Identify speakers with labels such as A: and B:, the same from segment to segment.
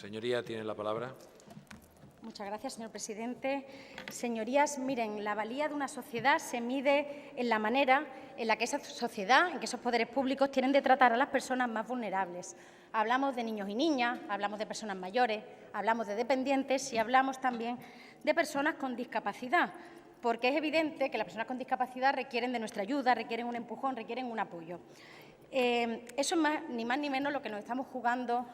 A: Señoría, tiene la palabra.
B: Muchas gracias, señor presidente. Señorías, miren, la valía de una sociedad se mide en la manera en la que esa sociedad, en que esos poderes públicos tienen de tratar a las personas más vulnerables. Hablamos de niños y niñas, hablamos de personas mayores, hablamos de dependientes y hablamos también de personas con discapacidad, porque es evidente que las personas con discapacidad requieren de nuestra ayuda, requieren un empujón, requieren un apoyo. Eso es ni más ni menos lo que nos estamos jugando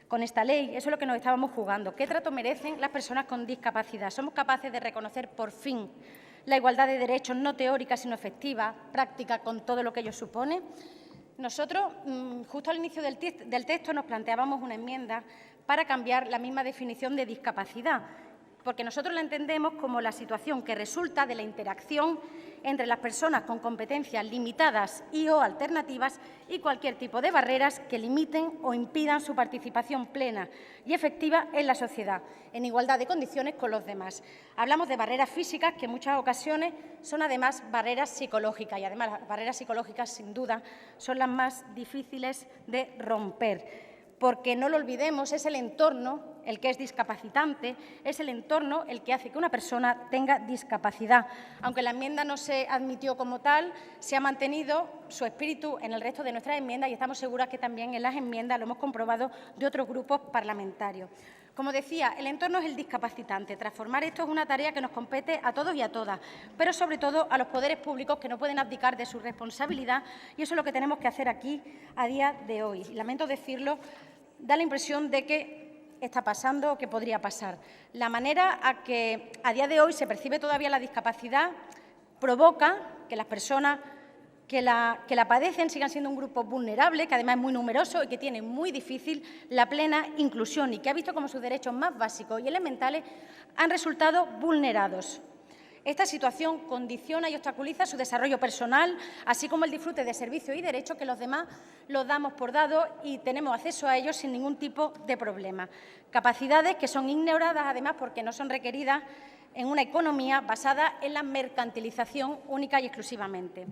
B: con esta ley, eso es lo que nos estábamos jugando. ¿Qué trato merecen las personas con discapacidad? ¿Somos capaces de reconocer por fin la igualdad de derechos, no teórica, sino efectiva, práctica, con todo lo que ello supone? Nosotros, justo al inicio del texto, nos planteábamos una enmienda para cambiar la misma definición de discapacidad, porque nosotros la entendemos como la situación que resulta de la interacción entre las personas con competencias limitadas y/o alternativas y cualquier tipo de barreras que limiten o impidan su participación plena y efectiva en la sociedad, en igualdad de condiciones con los demás. Hablamos de barreras físicas que en muchas ocasiones son además barreras psicológicas y además las barreras psicológicas sin duda son las más difíciles de romper. Porque, no lo olvidemos, es el entorno el que es discapacitante, es el entorno el que hace que una persona tenga discapacidad. Aunque la enmienda no se admitió como tal, se ha mantenido su espíritu en el resto de nuestras enmiendas y estamos seguras que también en las enmiendas lo hemos comprobado de otros grupos parlamentarios. Como decía, el entorno es el discapacitante. Transformar esto es una tarea que nos compete a todos y a todas, pero sobre todo a los poderes públicos que no pueden abdicar de su responsabilidad y eso es lo que tenemos que hacer aquí a día de hoy. Lamento decirlo, da la impresión de que está pasando o que podría pasar. La manera a que a día de hoy se percibe todavía la discapacidad provoca que las personas que la padecen sigan siendo un grupo vulnerable, que además es muy numeroso y que tiene muy difícil la plena inclusión y que ha visto como sus derechos más básicos y elementales han resultado vulnerados. Esta situación condiciona y obstaculiza su desarrollo personal, así como el disfrute de servicios y derechos que los demás los damos por dados y tenemos acceso a ellos sin ningún tipo de problema. Capacidades que son ignoradas, además, porque no son requeridas en una economía basada en la mercantilización única y exclusivamente.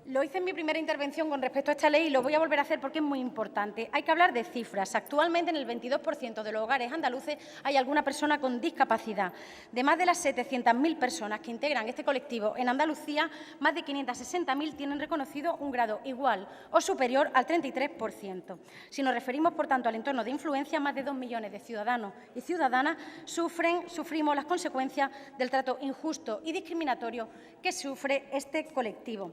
B: Lo hice en mi primera intervención con respecto a esta ley y lo voy a volver a hacer porque es muy importante. Hay que hablar de cifras. Actualmente, en el 22% de los hogares andaluces hay alguna persona con discapacidad. De más de las 700.000 personas que integran este colectivo en Andalucía, más de 560.000 tienen reconocido un grado igual o superior al 33%. Si nos referimos, por tanto, al entorno de influencia, más de 2 millones de ciudadanos y ciudadanas sufrimos las consecuencias del trato injusto y discriminatorio que sufre este colectivo.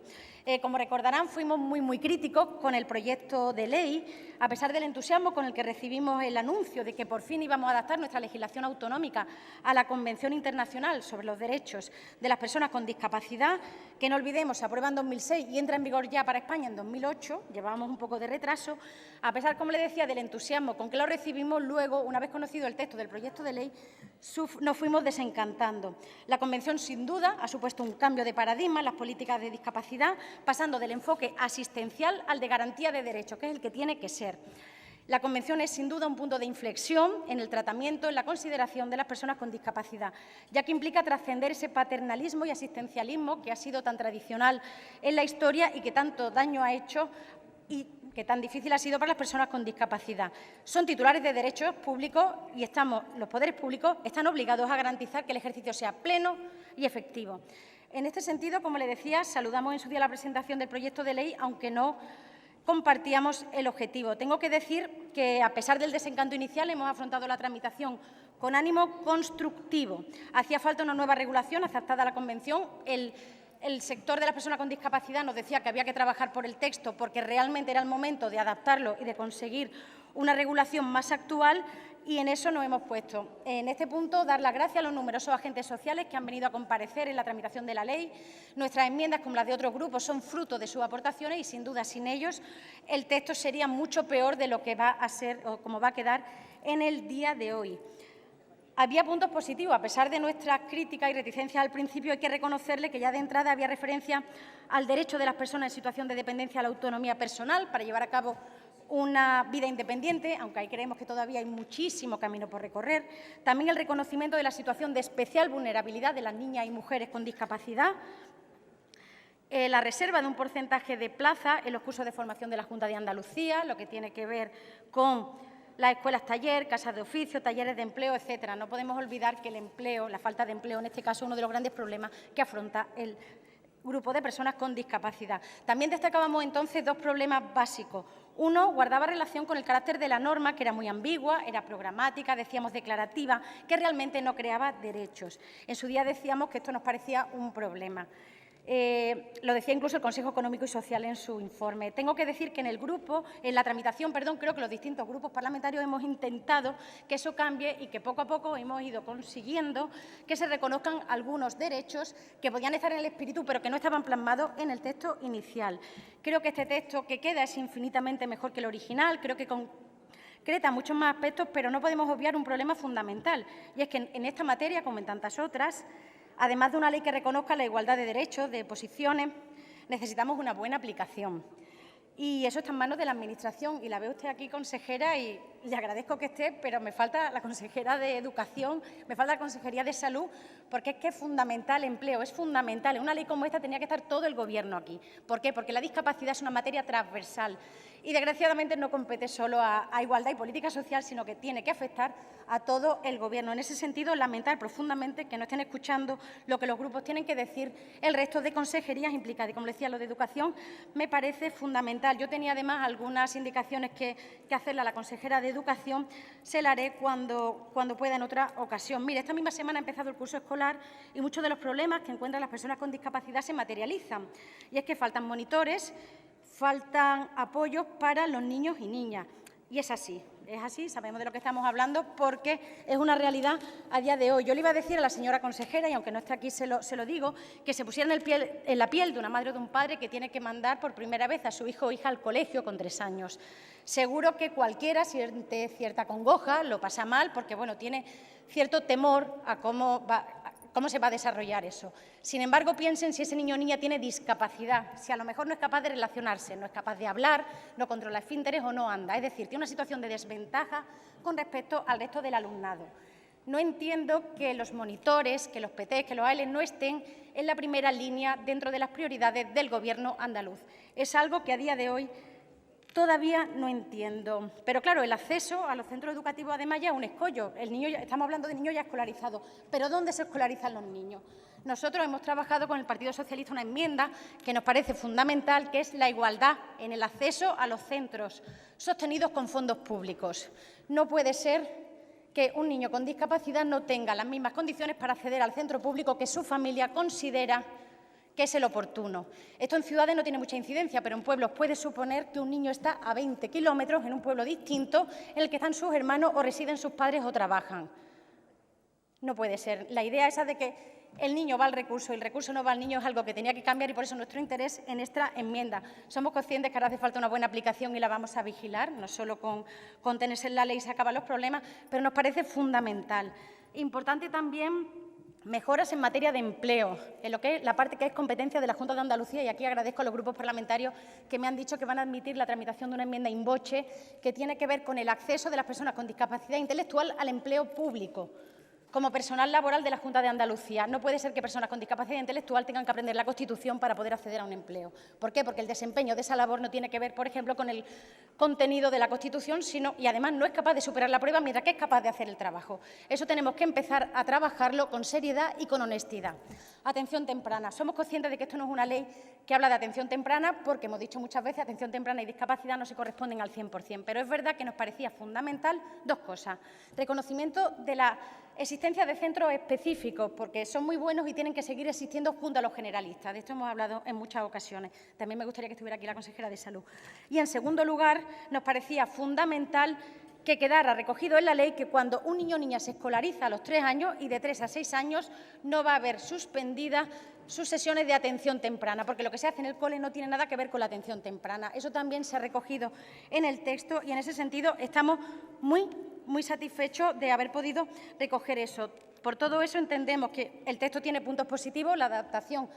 B: Como recordarán, fuimos muy críticos con el proyecto de ley, a pesar del entusiasmo con el que recibimos el anuncio de que por fin íbamos a adaptar nuestra legislación autonómica a la Convención Internacional sobre los Derechos de las Personas con Discapacidad, que no olvidemos, se aprueba en 2006 y entra en vigor ya para España en 2008, llevábamos un poco de retraso. A pesar, como le decía, del entusiasmo con que lo recibimos, luego, una vez conocido el texto del proyecto de ley, nos fuimos desencantando. La Convención, sin duda, ha supuesto un cambio de paradigma en las políticas de discapacidad, pasando del enfoque asistencial al de garantía de derechos, que es el que tiene que ser. La Convención es, sin duda, un punto de inflexión en el tratamiento, en la consideración de las personas con discapacidad, ya que implica trascender ese paternalismo y asistencialismo que ha sido tan tradicional en la historia y que tanto daño ha hecho y que tan difícil ha sido para las personas con discapacidad. Son titulares de derechos públicos y los poderes públicos están obligados a garantizar que el ejercicio sea pleno y efectivo. En este sentido, como le decía, saludamos en su día la presentación del proyecto de ley, aunque no compartíamos el objetivo. Tengo que decir que, a pesar del desencanto inicial, hemos afrontado la tramitación con ánimo constructivo. Hacía falta una nueva regulación adaptada a la Convención. El sector de las personas con discapacidad nos decía que había que trabajar por el texto porque realmente era el momento de adaptarlo y de conseguir una regulación más actual y en eso nos hemos puesto. En este punto, dar las gracias a los numerosos agentes sociales que han venido a comparecer en la tramitación de la ley. Nuestras enmiendas, como las de otros grupos, son fruto de sus aportaciones y, sin duda, sin ellos, el texto sería mucho peor de lo que va a ser o como va a quedar en el día de hoy. Había puntos positivos, a pesar de nuestras críticas y reticencias al principio, hay que reconocerle que ya de entrada había referencia al derecho de las personas en situación de dependencia a la autonomía personal para llevar a cabo una vida independiente, aunque ahí creemos que todavía hay muchísimo camino por recorrer. También el reconocimiento de la situación de especial vulnerabilidad de las niñas y mujeres con discapacidad. La reserva de un porcentaje de plaza en los cursos de formación de la Junta de Andalucía, lo que tiene que ver con las escuelas taller, casas de oficio, talleres de empleo, etcétera. No podemos olvidar que el empleo, la falta de empleo, en este caso, es uno de los grandes problemas que afronta el grupo de personas con discapacidad. También destacábamos entonces dos problemas básicos. Uno, guardaba relación con el carácter de la norma, que era muy ambigua, era programática, decíamos declarativa, que realmente no creaba derechos. En su día decíamos que esto nos parecía un problema. Lo decía incluso el Consejo Económico y Social en su informe. Tengo que decir que en la tramitación, creo que los distintos grupos parlamentarios hemos intentado que eso cambie y que poco a poco hemos ido consiguiendo que se reconozcan algunos derechos que podían estar en el espíritu, pero que no estaban plasmados en el texto inicial. Creo que este texto que queda es infinitamente mejor que el original, creo que concreta muchos más aspectos, pero no podemos obviar un problema fundamental, y es que en esta materia, como en tantas otras, además de una ley que reconozca la igualdad de derechos, de posiciones, necesitamos una buena aplicación. Y eso está en manos de la Administración. Y la ve usted aquí, consejera, y le agradezco que esté, pero me falta la consejera de Educación, me falta la Consejería de Salud, porque es que es fundamental el empleo, es fundamental. En una ley como esta tenía que estar todo el Gobierno aquí. ¿Por qué? Porque la discapacidad es una materia transversal y, desgraciadamente, no compete solo a igualdad y política social, sino que tiene que afectar a todo el Gobierno. En ese sentido, lamentar profundamente que no estén escuchando lo que los grupos tienen que decir el resto de consejerías implicadas. Y, como decía, lo de Educación me parece fundamental. Yo tenía, además, algunas indicaciones que hacerle a la consejera de Educación. Se la haré cuando pueda en otra ocasión. Mire, esta misma semana ha empezado el curso escolar y muchos de los problemas que encuentran las personas con discapacidad se materializan. Y es que faltan monitores, faltan apoyos para los niños y niñas. Y es así, sabemos de lo que estamos hablando porque es una realidad a día de hoy. Yo le iba a decir a la señora consejera, y aunque no esté aquí se lo digo, que se pusiera en la piel de una madre o de un padre que tiene que mandar por primera vez a su hijo o hija al colegio con 3 años. Seguro que cualquiera siente cierta congoja, lo pasa mal porque, bueno, tiene cierto temor a cómo se va a desarrollar eso. Sin embargo, piensen si ese niño o niña tiene discapacidad, si a lo mejor no es capaz de relacionarse, no es capaz de hablar, no controla esfínteres o no anda. Es decir, tiene una situación de desventaja con respecto al resto del alumnado. No entiendo que los monitores, que los PT, que los AEL no estén en la primera línea dentro de las prioridades del Gobierno andaluz. Es algo que a día de hoy todavía no entiendo. Pero, claro, el acceso a los centros educativos, además, ya es un escollo. Estamos hablando de niños ya escolarizados. ¿Pero dónde se escolarizan los niños? Nosotros hemos trabajado con el Partido Socialista una enmienda que nos parece fundamental, que es la igualdad en el acceso a los centros sostenidos con fondos públicos. No puede ser que un niño con discapacidad no tenga las mismas condiciones para acceder al centro público que su familia considera que es el oportuno. Esto en ciudades no tiene mucha incidencia, pero en pueblos puede suponer que un niño está a 20 kilómetros en un pueblo distinto en el que están sus hermanos o residen sus padres o trabajan. No puede ser. La idea esa de que el niño va al recurso y el recurso no va al niño es algo que tenía que cambiar, y por eso nuestro interés en esta enmienda. Somos conscientes que ahora hace falta una buena aplicación y la vamos a vigilar, no solo con tenerse en la ley y se acaban los problemas, pero nos parece fundamental. Importante también mejoras en materia de empleo, en lo que es la parte que es competencia de la Junta de Andalucía, y aquí agradezco a los grupos parlamentarios que me han dicho que van a admitir la tramitación de una enmienda in voce que tiene que ver con el acceso de las personas con discapacidad intelectual al empleo público. Como personal laboral de la Junta de Andalucía, no puede ser que personas con discapacidad intelectual tengan que aprender la Constitución para poder acceder a un empleo. ¿Por qué? Porque el desempeño de esa labor no tiene que ver, por ejemplo, con el contenido de la Constitución, y además no es capaz de superar la prueba mientras que es capaz de hacer el trabajo. Eso tenemos que empezar a trabajarlo con seriedad y con honestidad. Atención temprana. Somos conscientes de que esto no es una ley que habla de atención temprana, porque hemos dicho muchas veces que atención temprana y discapacidad no se corresponden al 100%, pero es verdad que nos parecía fundamental dos cosas. Reconocimiento de la existencia de centros específicos, porque son muy buenos y tienen que seguir existiendo junto a los generalistas. De esto hemos hablado en muchas ocasiones. También me gustaría que estuviera aquí la consejera de Salud. Y, en segundo lugar, nos parecía fundamental que quedara recogido en la ley que cuando un niño o niña se escolariza a los 3 años y de 3 a 6 años no va a haber suspendidas sus sesiones de atención temprana, porque lo que se hace en el cole no tiene nada que ver con la atención temprana. Eso también se ha recogido en el texto y, en ese sentido, estamos muy satisfechos de haber podido recoger eso. Por todo eso, entendemos que el texto tiene puntos positivos, la adaptación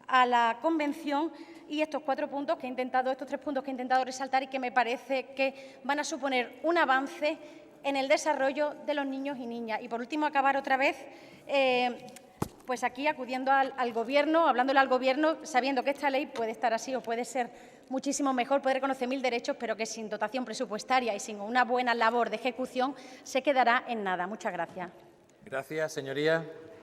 B: a la Convención y estos 3 puntos que he intentado resaltar y que me parece que van a suponer un avance en el desarrollo de los niños y niñas. Y, por último, acabar otra vez pues aquí acudiendo al Gobierno, hablándole al Gobierno, sabiendo que esta ley puede estar así o puede ser muchísimo mejor, puede reconocer 1000 derechos, pero que sin dotación presupuestaria y sin una buena labor de ejecución se quedará en nada. Muchas gracias.
A: Gracias, señoría.